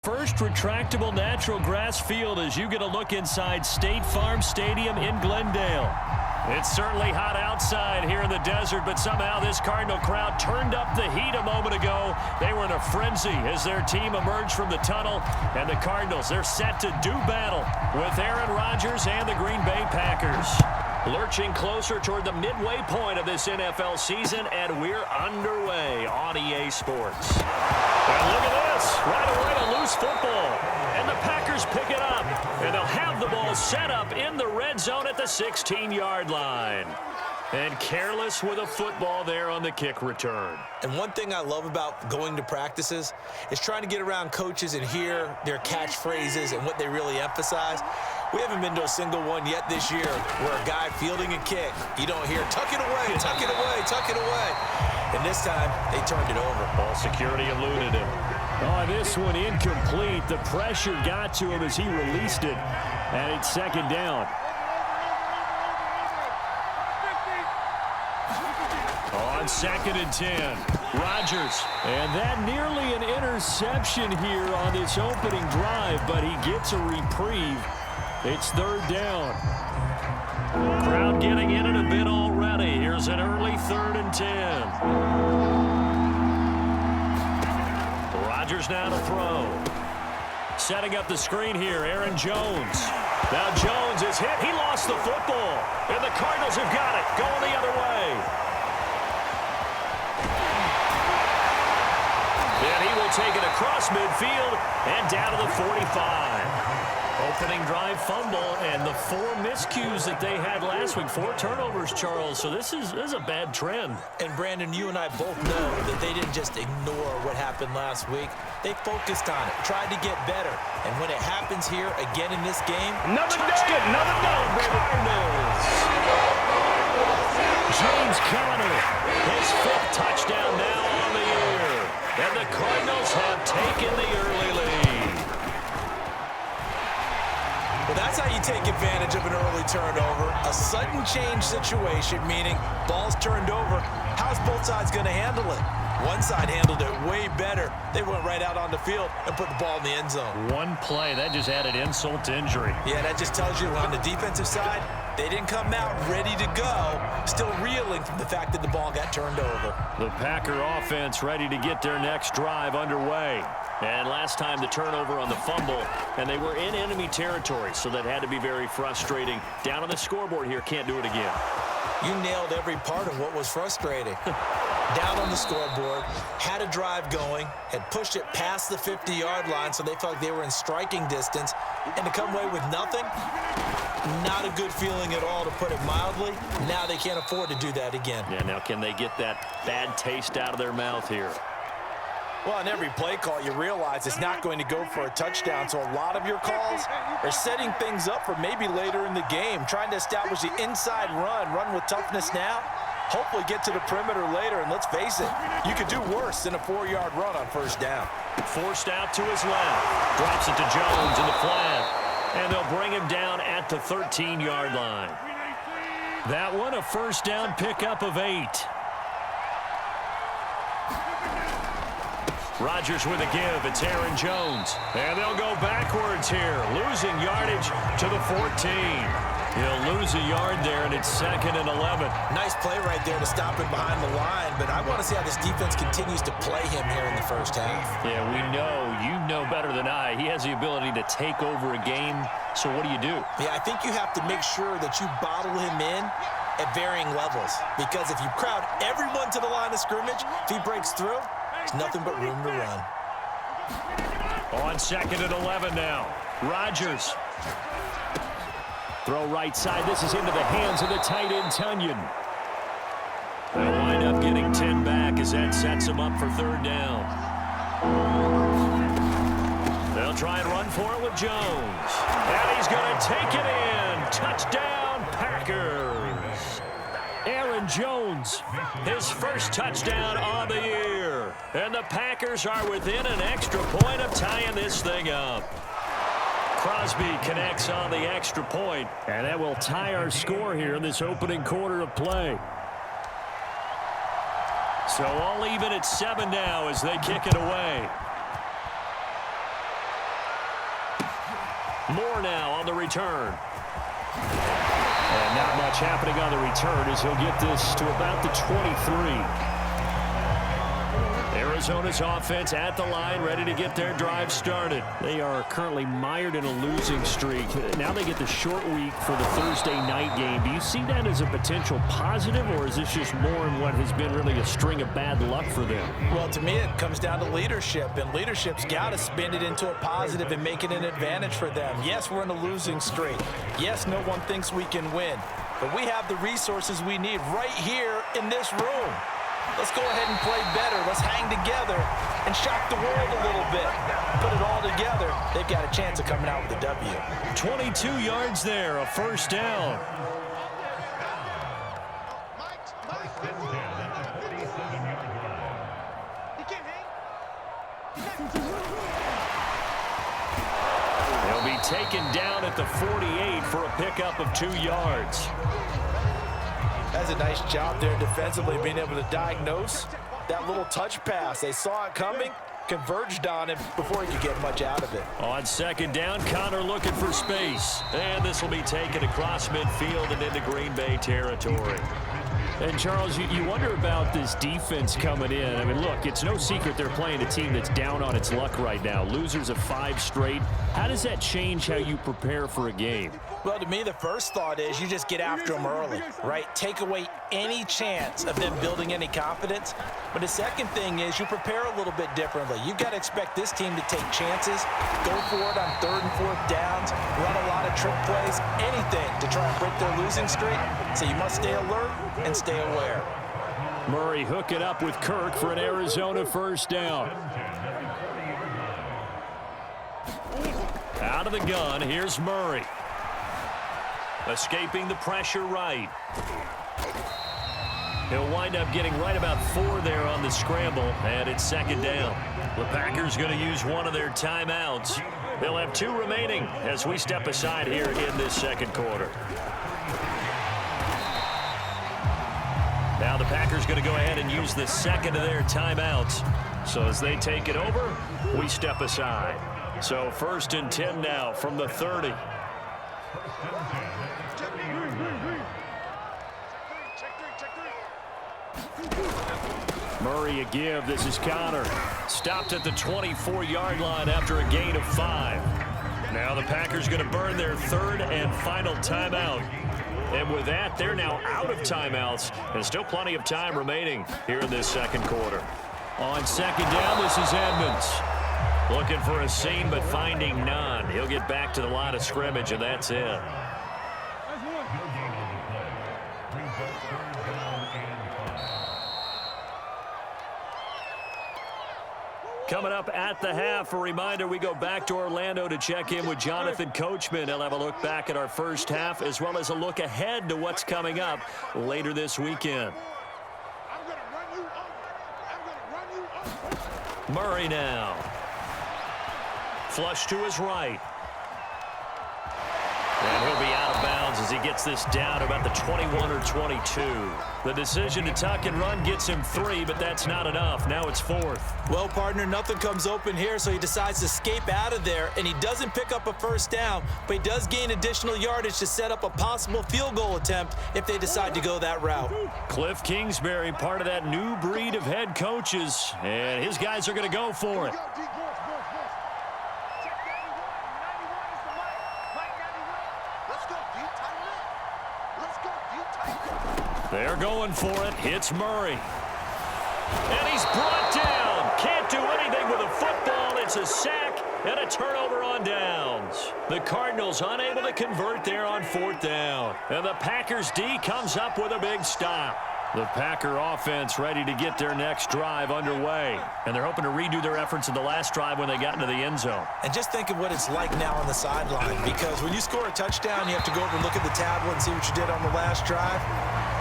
First retractable natural grass field as you get a look inside State Farm Stadium in Glendale. It's certainly hot outside here in the desert, but somehow this Cardinal crowd turned up the heat a moment ago. They were in a frenzy as their team emerged from the tunnel, and the Cardinals, they're set to do battle with Aaron Rodgers and the Green Bay Packers. Lurching closer toward the midway point of this NFL season, and we're underway on EA Sports. And look at this, right away a loose football, and the Packers pick it up, and they'll have the ball set up in the red zone at the 16-yard line. And careless with a football there on the kick return. And one thing I love about going to practices is trying to get around coaches and hear their catchphrases and what they really emphasize. We haven't been to a single one yet this year where a guy fielding a kick, you don't hear, tuck it away, tuck it away, tuck it away. And this time, they turned it over. Ball security eluded him. Oh, this one incomplete. The pressure got to him as he released it. And it's second down. On 2nd and 10, Rodgers. And that nearly an interception here on this opening drive, but he gets a reprieve. It's 3rd down. Crowd getting in it a bit already. Here's an early 3rd and 10. Rodgers now to throw. Setting up the screen here, Aaron Jones. Now Jones is hit. He lost the football. And the Cardinals have got it. Going the other way. And he will take it across midfield and down to the 45. Opening drive fumble, and the 4 miscues that they had last week. 4 turnovers, Charles. So this is a bad trend. And, Brandon, you and I both know that they didn't just ignore what happened last week. They focused on it, tried to get better. And when it happens here again in this game, another Cardinals. James Conner, his 5th touchdown now on the year. And the Cardinals have taken the early lead. Well, that's how you take advantage of an early turnover. A sudden change situation, meaning ball's turned over. How's both sides going to handle it? One side handled it way better. They went right out on the field and put the ball in the end zone. One play, that just added insult to injury. Yeah, that just tells you on the defensive side, they didn't come out ready to go, still reeling from the fact that the ball got turned over. The Packer offense ready to get their next drive underway. And last time the turnover on the fumble, and they were in enemy territory, so that had to be very frustrating. Down on the scoreboard here, can't do it again. You nailed every part of what was frustrating. Down on the scoreboard, had a drive going, had pushed it past the 50-yard line, so they felt like they were in striking distance, and to come away with nothing, not a good feeling at all, to put it mildly. Now they can't afford to do that again. Yeah, now can they get that bad taste out of their mouth here? Well, on every play call, you realize it's not going to go for a touchdown, so a lot of your calls are setting things up for maybe later in the game, trying to establish the inside run with toughness now, hopefully get to the perimeter later, and let's face it, you could do worse than a 4-yard run on 1st down. Forced out to his left, drops it to Jones in the flat, and they'll bring him down at the 13-yard line. That one, a 1st down pickup of 8. Rodgers with a give. It's Aaron Jones. And they'll go backwards here. Losing yardage to the 14. He'll lose a yard there, and it's 2nd and 11. Nice play right there to stop him behind the line, but I want to see how this defense continues to play him here in the 1st half. Yeah, we know. You know better than I. He has the ability to take over a game, so what do you do? Yeah, I think you have to make sure that you bottle him in at varying levels, because if you crowd everyone to the line of scrimmage, if he breaks through, there's nothing but room to run. On 2nd and 11 now. Rodgers. Throw right side. This is into the hands of the tight end, Tunyon. They'll wind up getting 10 back as that sets him up for 3rd down. They'll try and run for it with Jones. And he's going to take it in. Touchdown, Packers. Aaron Jones, his 1st touchdown on the year. And the Packers are within an extra point of tying this thing up. Crosby connects on the extra point, and that will tie our score here in this opening quarter of play. So all even at 7 now as they kick it away. Moore now on the return. And not much happening on the return as he'll get this to about the 23. Arizona's offense at the line, ready to get their drive started. They are currently mired in a losing streak. Now they get the short week for the Thursday night game. Do you see that as a potential positive, or is this just more in what has been really a string of bad luck for them? Well, to me, it comes down to leadership, and leadership's got to spin it into a positive and make it an advantage for them. Yes, we're in a losing streak. Yes, no one thinks we can win, but we have the resources we need right here in this room. Let's go ahead and play better. Let's hang together and shock the world a little bit. Put it all together. They've got a chance of coming out with a W. 22 yards there, a first down. He'll be taken down at the 48 for a pickup of 2 yards. That's a nice job there defensively, being able to diagnose that little touch pass. They saw it coming, converged on it before he could get much out of it. On second down, Connor looking for space. And this will be taken across midfield and into Green Bay territory. And, Charles, you wonder about this defense coming in. I mean, look, it's no secret they're playing a team that's down on its luck right now. Losers of 5 straight. How does that change how you prepare for a game? Well, to me, the first thought is you just get after them early, right? Take away any chance of them building any confidence. But the second thing is you prepare a little bit differently. You've got to expect this team to take chances, go for it on 3rd and 4th downs, run a lot of trick plays, anything to try and break their losing streak. So you must stay alert and stay aware. Murray hook it up with Kirk for an Arizona first down. Out of the gun, here's Murray. Escaping the pressure right. He'll wind up getting right about 4 there on the scramble, and it's second down. The Packers going to use one of their timeouts. They'll have 2 remaining as we step aside here in this second quarter. Now the Packers going to go ahead and use the second of their timeouts. So as they take it over, we step aside. So 1st and 10 now from the 30. Murray a give. This is Connor. Stopped at the 24-yard line after a gain of 5. Now the Packers going to burn their 3rd and final timeout. And with that, they're now out of timeouts. And still plenty of time remaining here in this second quarter. On second down, this is Edmonds. Looking for a seam, but finding none. He'll get back to the line of scrimmage, and that's it. Coming up at the half, a reminder, we go back to Orlando to check in with Jonathan Coachman. He'll have a look back at our first half as well as a look ahead to what's coming up later this weekend. Murray now. Flush to his right. And he'll be out of bounds as he gets this down to about the 21 or 22. The decision to tuck and run gets him 3, but that's not enough. Now it's 4th. Well, partner, nothing comes open here, so he decides to escape out of there, and he doesn't pick up a first down, but he does gain additional yardage to set up a possible field goal attempt if they decide to go that route. Cliff Kingsbury, part of that new breed of head coaches, and his guys are going to go for it. They're going for it. Hits Murray. And he's brought down. Can't do anything with a football. It's a sack and a turnover on downs. The Cardinals unable to convert there on 4th down. And the Packers D comes up with a big stop. The Packer offense ready to get their next drive underway. And they're hoping to redo their efforts in the last drive when they got into the end zone. And just think of what it's like now on the sideline, because when you score a touchdown, you have to go over and look at the tablet and see what you did on the last drive.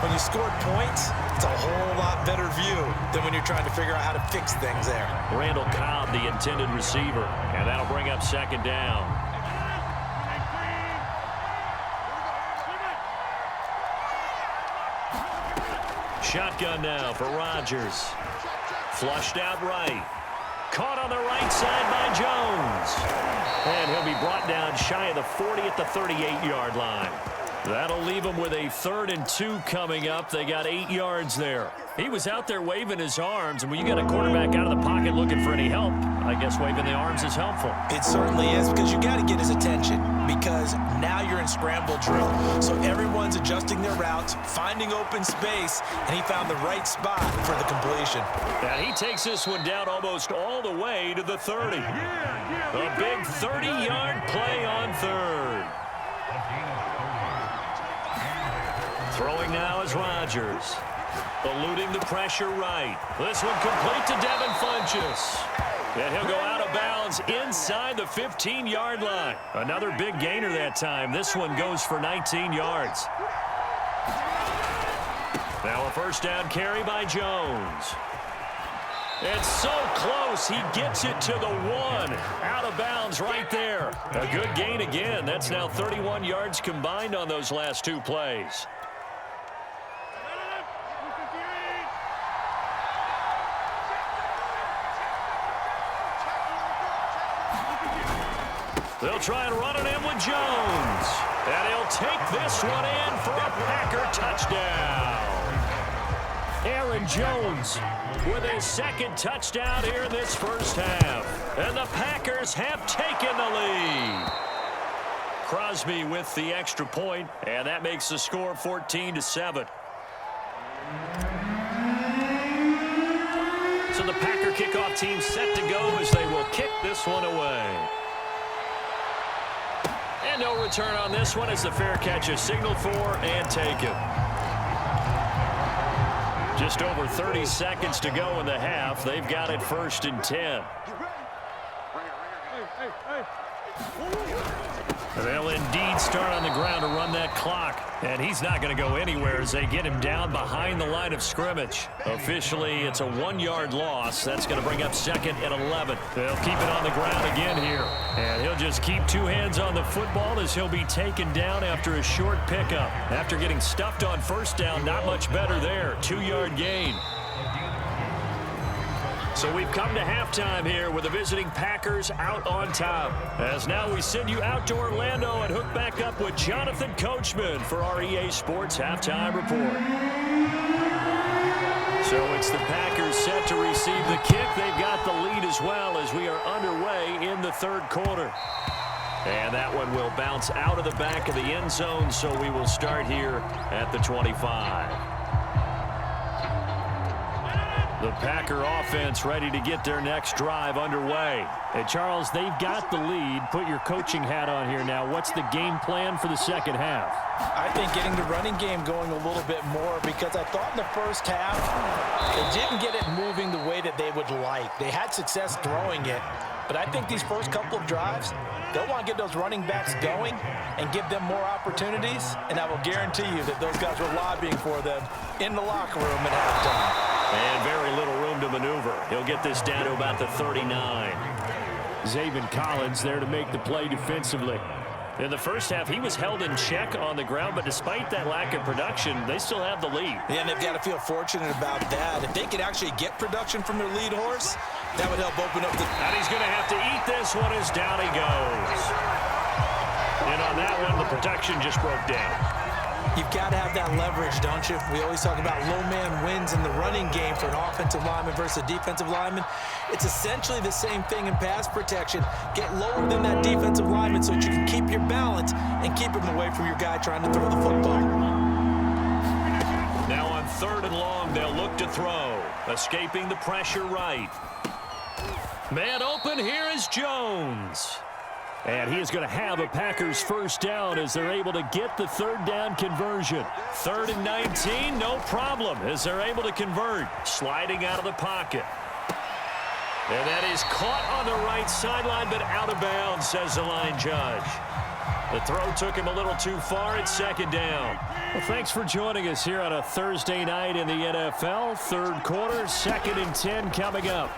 When you scored points, it's a whole lot better view than when you're trying to figure out how to fix things there. Randall Cobb, the intended receiver, and that'll bring up second down. Shotgun now for Rodgers. Flushed out right. Caught on the right side by Jones. And he'll be brought down shy of the 40 at the 38-yard line. That'll leave them with a 3rd and 2 coming up. They got 8 yards there. He was out there waving his arms, and when you got a quarterback out of the pocket looking for any help, I guess waving the arms is helpful. It certainly is, because you got to get his attention, because now you're in scramble drill. So everyone's adjusting their routes, finding open space, and he found the right spot for the completion. And he takes this one down almost all the way to the 30. A big 30-yard play on 3rd. Throwing now is Rodgers. Eluding the pressure right. This one complete to Devin Funchess. And he'll go out of bounds inside the 15-yard line. Another big gainer that time. This one goes for 19 yards. Now a first down carry by Jones. It's so close. He gets it to the 1. Out of bounds right there. A good gain again. That's now 31 yards combined on those last 2 plays. They'll try and run it in with Jones. And he'll take this one in for a Packer touchdown. Aaron Jones with his 2nd touchdown here in this first half. And the Packers have taken the lead. Crosby with the extra point, and that makes the score 14-7. So the Packer kickoff team set to go as they will kick this one away. And no return on this one as the fair catch is signaled for and taken. Just over 30 seconds to go in the half. They've got it 1st and 10. They'll indeed start on the ground to run that clock. And he's not going to go anywhere as they get him down behind the line of scrimmage. Officially, it's a 1-yard loss. That's going to bring up 2nd and 11. They'll keep it on the ground again here. And he'll just keep 2 hands on the football as he'll be taken down after a short pickup. After getting stuffed on first down, not much better there. 2-yard gain. So we've come to halftime here with the visiting Packers out on top. As now we send you out to Orlando and hook back up with Jonathan Coachman for our EA Sports Halftime Report. So it's the Packers set to receive the kick. They've got the lead as well as we are underway in the 3rd quarter. And that one will bounce out of the back of the end zone, so we will start here at the 25. The Packer offense ready to get their next drive underway. Hey, Charles, they've got the lead. Put your coaching hat on here now. What's the game plan for the second half? I think getting the running game going a little bit more, because I thought in the first half they didn't get it moving the way that they would like. They had success throwing it, but I think these first couple of drives, they'll want to get those running backs going and give them more opportunities, and I will guarantee you that those guys were lobbying for them in the locker room at halftime. And very little room to maneuver. He'll get this down to about the 39. Zaven Collins there to make the play defensively. In the first half, he was held in check on the ground, but despite that lack of production, they still have the lead. Yeah, and they've got to feel fortunate about that. If they could actually get production from their lead horse, that would help open up the... And he's going to have to eat this one as down he goes. And on that one, the protection just broke down. You've got to have that leverage, don't you? We always talk about low man wins in the running game for an offensive lineman versus a defensive lineman. It's essentially the same thing in pass protection. Get lower than that defensive lineman so that you can keep your balance and keep him away from your guy trying to throw the football. Now on 3rd and long, they'll look to throw. Escaping the pressure right. Man open, here is Jones. And he is going to have a Packers first down as they're able to get the 3rd down conversion. 3rd and 19, no problem as they're able to convert. Sliding out of the pocket. And that is caught on the right sideline, but out of bounds, says the line judge. The throw took him a little too far. It's 2nd down. Well, thanks for joining us here on a Thursday night in the NFL. 3rd quarter, 2nd and 10 coming up.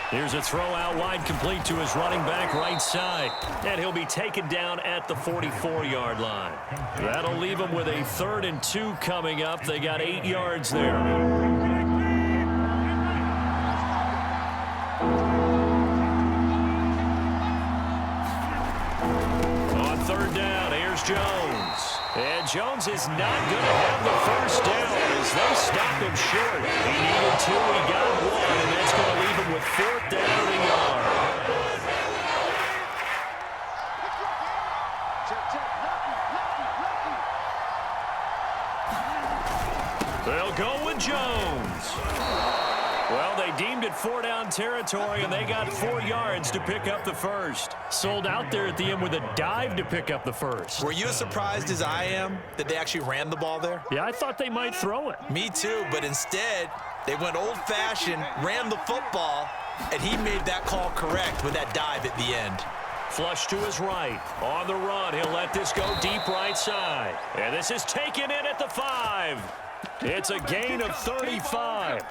Here's a throw out wide, complete to his running back right side. And he'll be taken down at the 44-yard line. That'll leave him with a 3rd and 2 coming up. They got 8 yards there. third down. Here's Jones. And Jones is not going to have the first down as they stop him short. He needed 2, he got 1, and that's going to leave him with 4th down and a yard. They'll go with Jones. Well, they deemed it 4-down territory, and they got 4 yards to pick up the first. Sold out there at the end with a dive to pick up the first. Were you as surprised as I am that they actually ran the ball there? Yeah, I thought they might throw it. Me too, but instead, they went old-fashioned, ran the football, and he made that call correct with that dive at the end. Flush to his right. On the run, he'll let this go deep right side. And this is taken in at the 5. It's a gain of 35.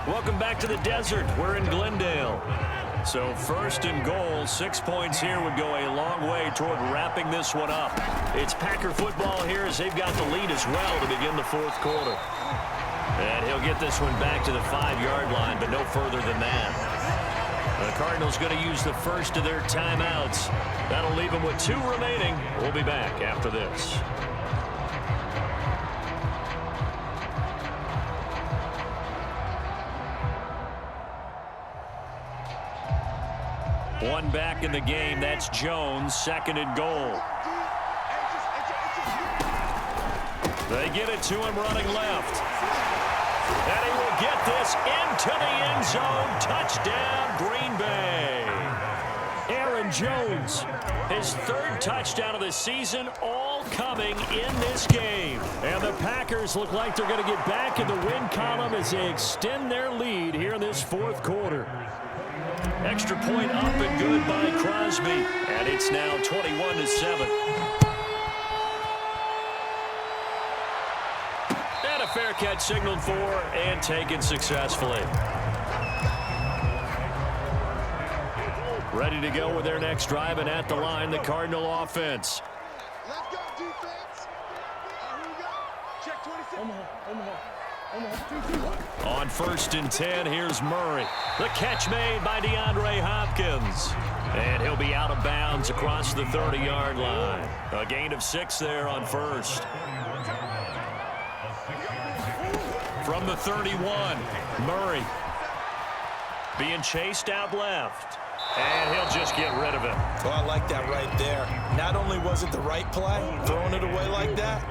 Welcome back to the desert. We're in Glendale. So 1st and goal, 6 points here would go a long way toward wrapping this one up. It's Packer football here as they've got the lead as well to begin the 4th quarter. And he'll get this one back to the 5-yard line, but no further than that. The Cardinals going to use the first of their timeouts. That'll leave them with 2 remaining. We'll be back after this. One back in the game. That's Jones. 2nd and goal. They get it to him running left. And he will get this into the end zone. Touchdown, Green Bay. Aaron Jones, his 3rd touchdown of the season, all coming in this game. And the Packers look like they're going to get back in the win column as they extend their lead here in this 4th quarter. Extra point up and good by Crosby. And it's now 21-7. And a fair catch signaled for and taken successfully. Ready to go with their next drive, and at the line, the Cardinal offense. Let's go, defense. Here we go. Check 26. On 1st and 10, here's Murray. The catch made by DeAndre Hopkins. And he'll be out of bounds across the 30-yard line. A gain of 6 there on 1st. From the 31, Murray being chased out left. And he'll just get rid of it. Well, I like that right there. Not only was it the right play, throwing it away like that,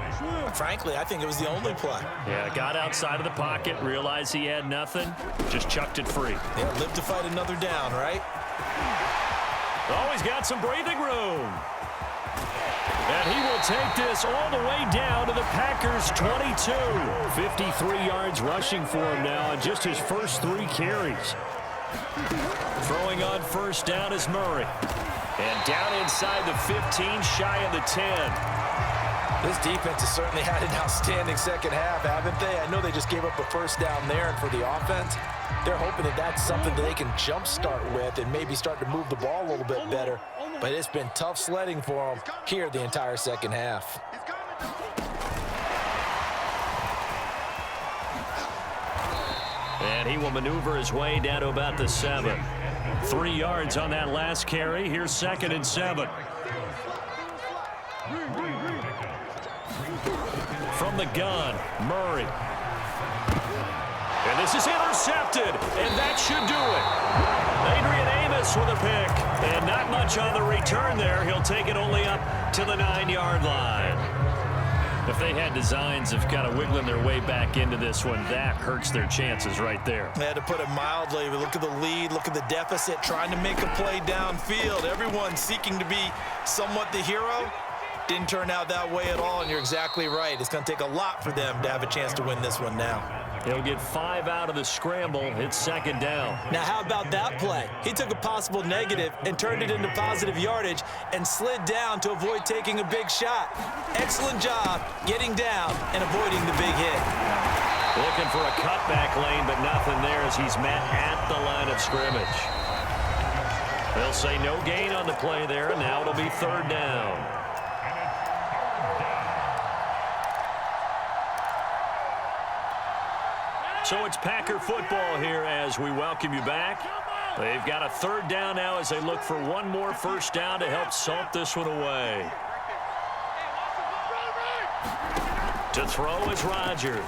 frankly, I think it was the only play. Yeah, got outside of the pocket, realized he had nothing, just chucked it free. Yeah, live to fight another down, right? Oh, he's got some breathing room. And he will take this all the way down to the Packers' 22. 53 yards rushing for him now on just his first 3 carries. Throwing on 1st down is Murray. And down inside the 15, shy of the 10. This defense has certainly had an outstanding second half, haven't they? I know they just gave up a 1st down there, and for the offense, they're hoping that that's something that they can jumpstart with and maybe start to move the ball a little bit better. But it's been tough sledding for them here the entire second half. And he will maneuver his way down to about the 7. 3 yards on that last carry. Here's 2nd and 7. From the gun, Murray. And this is intercepted, and that should do it. Adrian Amos with a pick, and not much on the return there. He'll take it only up to the 9-yard line. If they had designs of kind of wiggling their way back into this one, that hurts their chances right there. They had to put it mildly. Look at the lead, look at the deficit, trying to make a play downfield. Everyone seeking to be somewhat the hero. Didn't turn out that way at all, and you're exactly right. It's going to take a lot for them to have a chance to win this one now. He'll get 5 out of the scramble. It's 2nd down. Now, how about that play? He took a possible negative and turned it into positive yardage and slid down to avoid taking a big shot. Excellent job getting down and avoiding the big hit. Looking for a cutback lane, but nothing there as he's met at the line of scrimmage. They'll say no gain on the play there, and now it'll be 3rd down. So it's Packer football here as we welcome you back. They've got a third down now as they look for one more first down to help salt this one away. To throw is Rodgers.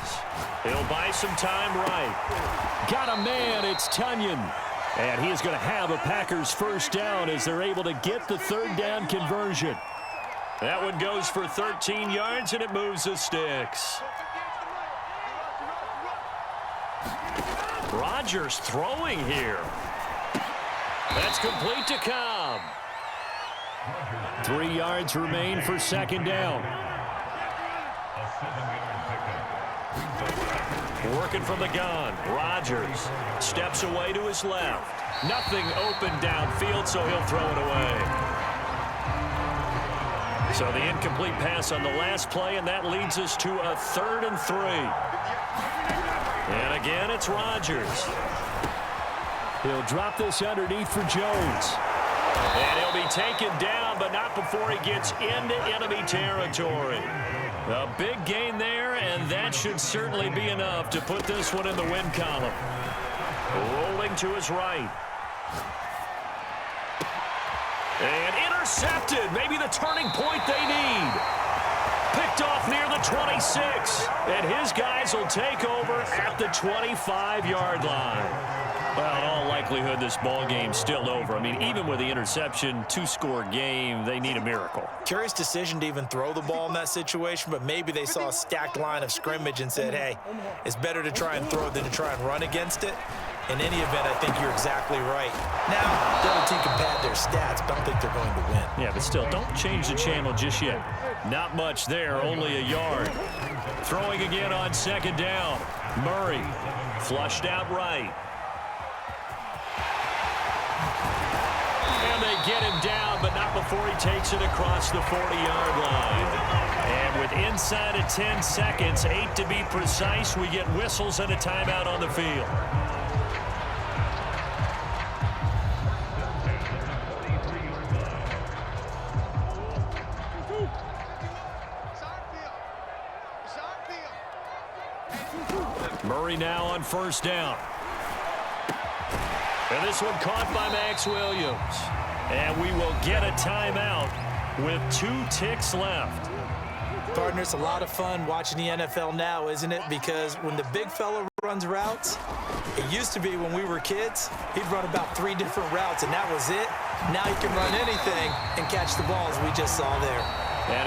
He'll buy some time right. Got a man, it's Tunyon. And he is going to have a Packers first down as they're able to get the third down conversion. That one goes for 13 yards, and it moves the sticks. Rodgers throwing here. That's complete to Cobb. 3 yards remain for second down. Working from the gun. Rodgers steps away to his left. Nothing open downfield, so he'll throw it away. So the incomplete pass on the last play, and that leads us to a 3rd and 3. And again, it's Rodgers. He'll drop this underneath for Jones. And he'll be taken down, but not before he gets into enemy territory. A big gain there, and that should certainly be enough to put this one in the win column. Rolling to his right. And intercepted. Maybe the turning point they need. Picked off near the 26. And his guys will take over at the 25-yard line. Well, in all likelihood, this ball game's still over. I mean, even with the interception, 2-score game, they need a miracle. Curious decision to even throw the ball in that situation, but maybe they saw a stacked line of scrimmage and said, hey, it's better to try and throw than to try and run against it. In any event, I think you're exactly right. Now, the other team can pad their stats, but I don't think they're going to win. Yeah, but still, don't change the channel just yet. Not much there, only a yard. Throwing again on second down. Murray flushed out right. And they get him down, but not before he takes it across the 40-yard line. And with inside of 10 seconds, 8 to be precise, we get whistles and a timeout on the field. Murray now on first down. And this one caught by Max Williams. And we will get a timeout with 2 ticks left. Partner, it's a lot of fun watching the NFL now, isn't it? Because when the big fella runs routes, it used to be when we were kids, he'd run about 3 different routes, and that was it. Now he can run anything and catch the balls we just saw there. And he